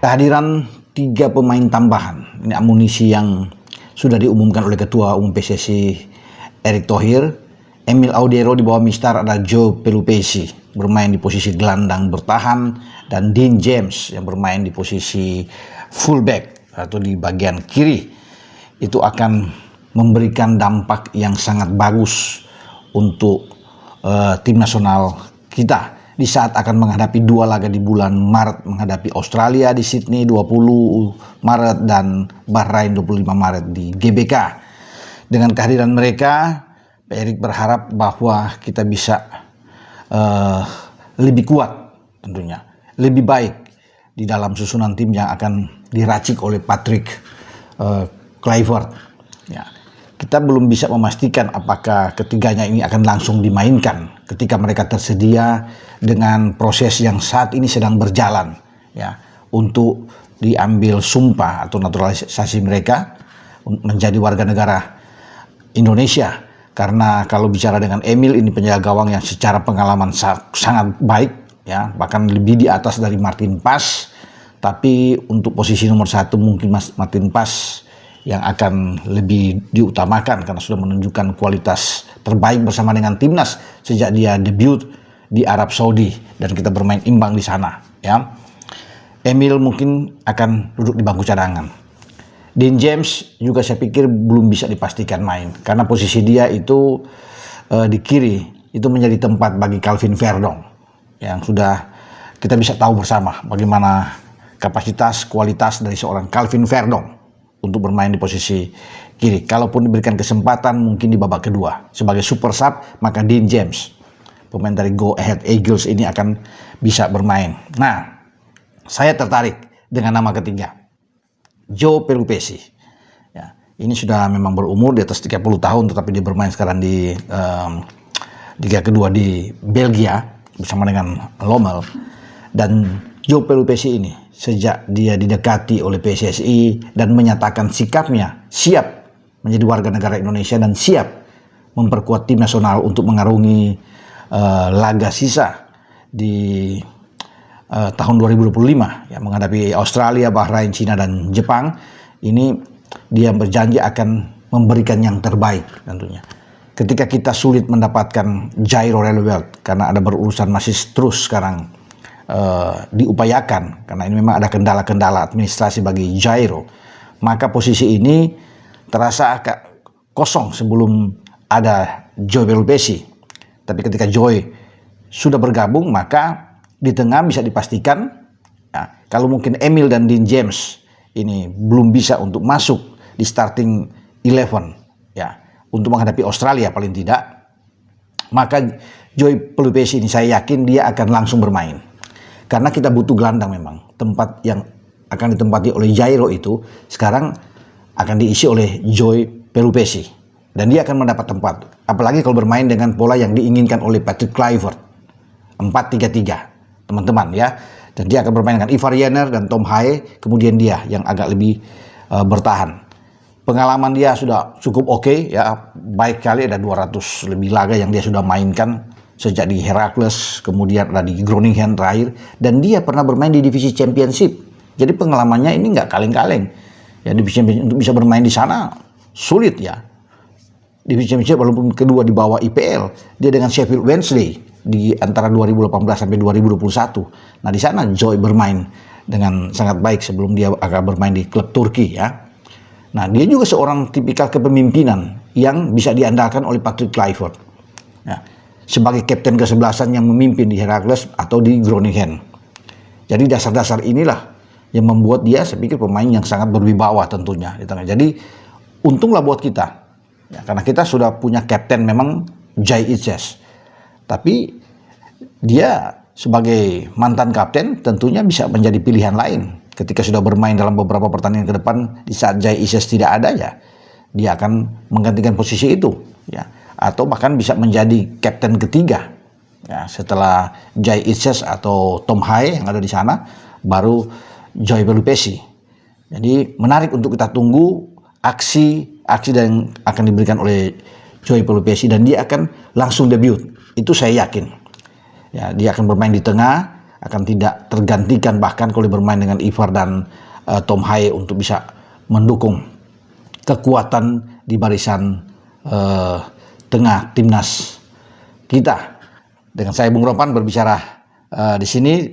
Kehadiran 3 pemain tambahan, ini amunisi yang sudah diumumkan oleh Ketua Umum PSSI Erick Thohir. Emil Audero di bawah Mistar ada Joe Pelupesi bermain di posisi gelandang bertahan, dan Dean James yang bermain di posisi fullback atau di bagian kiri. Itu akan memberikan dampak yang sangat bagus untuk tim nasional kita di saat akan menghadapi 2 laga di bulan Maret, menghadapi Australia di Sydney 20 Maret dan Bahrain 25 Maret di GBK. Dengan kehadiran mereka, Pak Erick berharap bahwa kita bisa lebih kuat tentunya, lebih baik di dalam susunan tim yang akan diracik oleh Patrick Kluivert. Ya, kita belum bisa memastikan apakah ketiganya ini akan langsung dimainkan ketika mereka tersedia dengan proses yang saat ini sedang berjalan, ya, untuk diambil sumpah atau naturalisasi mereka menjadi warga negara Indonesia. Karena kalau bicara dengan Emil, ini penjaga gawang yang secara pengalaman sangat baik, ya, bahkan lebih di atas dari Martin Pas. Tapi untuk posisi nomor 1 mungkin Martin Pas yang akan lebih diutamakan karena sudah menunjukkan kualitas terbaik bersama dengan timnas sejak dia debut di Arab Saudi dan kita bermain imbang di sana, ya. Emil mungkin akan duduk di bangku cadangan. Dean James juga saya pikir belum bisa dipastikan main karena posisi dia itu di kiri itu menjadi tempat bagi Calvin Verdong yang sudah kita bisa tahu bersama bagaimana kapasitas kualitas dari seorang Calvin Verdong untuk bermain di posisi kiri. Kalaupun diberikan kesempatan mungkin di babak kedua sebagai super sub, maka Dean James, pemain dari Go Ahead Eagles, ini akan bisa bermain. Nah, saya tertarik dengan nama ketiga, Joe Pelupesi. Ya, ini sudah memang berumur di atas 30 tahun, tetapi dia bermain sekarang di Liga kedua di Belgia bersama dengan Lommel. Dan Joe Pelupesi ini sejak dia didekati oleh PSSI dan menyatakan sikapnya siap menjadi warga negara Indonesia dan siap memperkuat tim nasional untuk mengarungi laga sisa di tahun 2025, ya, menghadapi Australia, Bahrain, Cina, dan Jepang. Ini dia berjanji akan memberikan yang terbaik tentunya. Ketika kita sulit mendapatkan Jairo Releveld karena ada berurusan masih terus sekarang diupayakan karena ini memang ada kendala-kendala administrasi bagi Jairo, maka posisi ini terasa agak kosong sebelum ada Joe Pelupesi. Tapi ketika Joy sudah bergabung, maka di tengah bisa dipastikan, ya, kalau mungkin Emil dan Dean James ini belum bisa untuk masuk di starting 11, ya, untuk menghadapi Australia paling tidak, maka Joe Pelupesi ini saya yakin dia akan langsung bermain. Karena kita butuh gelandang memang. Tempat yang akan ditempati oleh Jairo itu sekarang akan diisi oleh Joe Pelupesi. Dan dia akan mendapat tempat. Apalagi kalau bermain dengan pola yang diinginkan oleh Patrick Kluivert. 4-3-3, teman-teman, ya. Dan dia akan bermain dengan Ivar Jenner dan Tom Haye. Kemudian dia yang agak lebih bertahan. Pengalaman dia sudah cukup oke, ya. Baik kali, ada 200 lebih laga yang dia sudah mainkan. Sejak di Heracles, kemudian ada di Groningen terakhir. Dan dia pernah bermain di divisi championship. Jadi pengalamannya ini nggak kaleng-kaleng. Ya, divisi championship untuk bisa bermain di sana sulit, ya. Divisi championship walaupun kedua di bawah IPL, dia dengan Sheffield Wednesday di antara 2018 sampai 2021. Nah, di sana Joy bermain dengan sangat baik sebelum dia akan bermain di klub Turki, ya. Nah, dia juga seorang tipikal kepemimpinan yang bisa diandalkan oleh Patrick Kluivert, ya, sebagai kapten ke-11 yang memimpin di Heracles atau di Groningen. Jadi dasar-dasar inilah yang membuat dia, saya pikir, pemain yang sangat berwibawa tentunya di tengah. Jadi untunglah buat kita, ya, karena kita sudah punya kapten memang Jai Itzes. Tapi dia sebagai mantan kapten tentunya bisa menjadi pilihan lain ketika sudah bermain dalam beberapa pertandingan ke depan. Di saat Jai Itzes tidak ada, ya, dia akan menggantikan posisi itu, ya, atau bahkan bisa menjadi kapten ketiga, ya, setelah Jai Itzes atau Tom Haye yang ada di sana, baru Joe Pelupesi. Jadi menarik untuk kita tunggu aksi yang akan diberikan oleh Joe Pelupesi, dan dia akan langsung debut. Itu saya yakin. Ya, dia akan bermain di tengah akan tidak tergantikan bahkan kalau bermain dengan Ivar dan Tom Haye untuk bisa mendukung kekuatan di barisan tengah timnas kita. Dengan saya Bung Ropan berbicara di sini.